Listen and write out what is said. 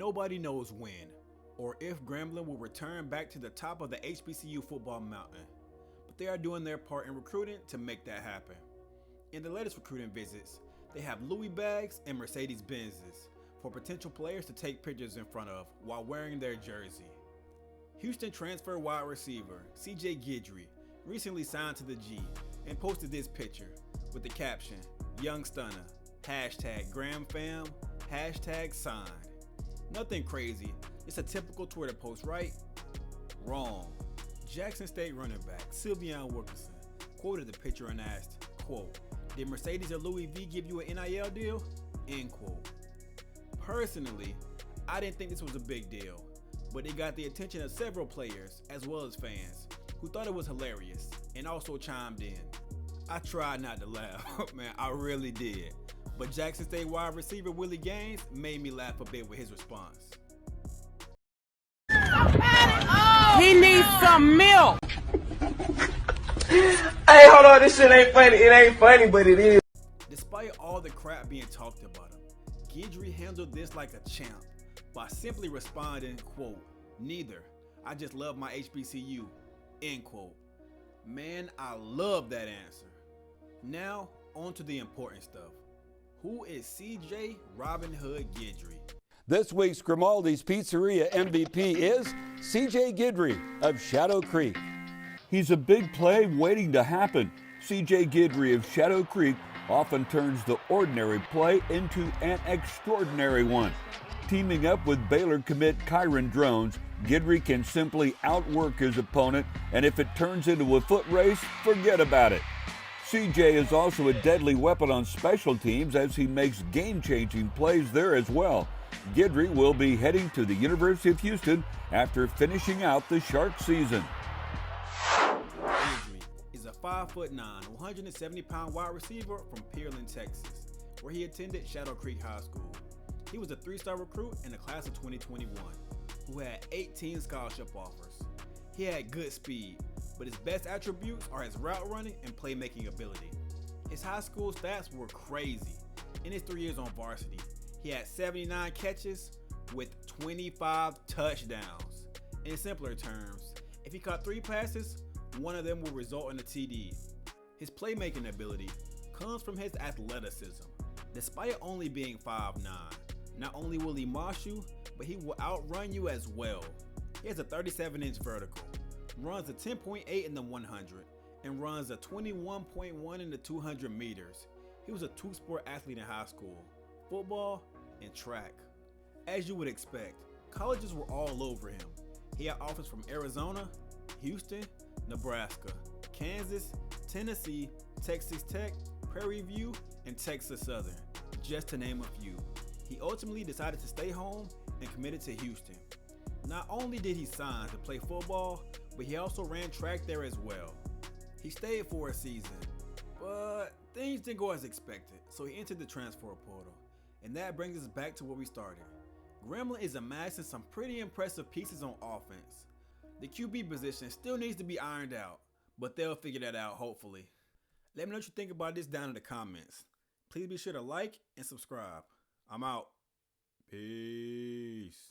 Nobody knows when or if Grambling will return back to the top of the HBCU football mountain, but they are doing their part in recruiting to make that happen. In the latest recruiting visits, they have Louis bags and Mercedes Benzes for potential players to take pictures in front of while wearing their jersey. Houston transfer wide receiver CJ Guidry recently signed to the G and posted this picture with the caption, "Young Stunner, #GramFam, #signed." Nothing crazy, it's a typical Twitter post, right? Wrong. Jackson State running back Sylvian Wilkerson quoted the picture and asked, quote, "Did Mercedes or Louis V give you an NIL deal?" End quote. Personally, I didn't think this was a big deal, but it got the attention of several players as well as fans who thought it was hilarious and also chimed in. I tried not to laugh, man, I really did. But Jackson State wide receiver Willie Gaines made me laugh a bit with his response. He needs some milk. Hey, hold on, this shit ain't funny. It ain't funny, but it is. Despite all the crap being talked about him, Guidry handled this like a champ by simply responding, quote, "Neither. I just love my HBCU." End quote. Man, I love that answer. Now, on to the important stuff. Who is CJ Robin Hood Guidry? This week's Grimaldi's Pizzeria MVP is CJ Guidry of Shadow Creek. He's a big play waiting to happen. CJ Guidry of Shadow Creek often turns the ordinary play into an extraordinary one. Teaming up with Baylor commit Kyron Drones, Guidry can simply outwork his opponent, and if it turns into a foot race, forget about it. CJ is also a deadly weapon on special teams as he makes game-changing plays there as well. Guidry will be heading to the University of Houston after finishing out the Shark season. Guidry is a 5'9", 170-pound wide receiver from Pearland, Texas, where he attended Shadow Creek High School. He was a 3-star recruit in the class of 2021, who had 18 scholarship offers. He had good speed, but his best attributes are his route running and playmaking ability. His high school stats were crazy. In his 3 years on varsity, he had 79 catches with 25 touchdowns. In simpler terms, if he caught 3 passes, one of them will result in a TD. His playmaking ability comes from his athleticism. Despite only being 5'9", not only will he mosh you, but he will outrun you as well. He has a 37-inch vertical, runs a 10.8 in the 100, and runs a 21.1 in the 200 meters. He was a 2-sport athlete in high school, football and track. As you would expect, colleges were all over him. He had offers from Arizona, Houston, Nebraska, Kansas, Tennessee, Texas Tech, Prairie View, and Texas Southern, just to name a few. He ultimately decided to stay home and committed to Houston. Not only did he sign to play football, but he also ran track there as well. He stayed for a season, but things didn't go as expected, so he entered the transfer portal. And that brings us back to where we started. Grambling is amassing some pretty impressive pieces on offense. The QB position still needs to be ironed out, but they'll figure that out hopefully. Let me know what you think about this down in the comments. Please be sure to like and subscribe. I'm out. Peace.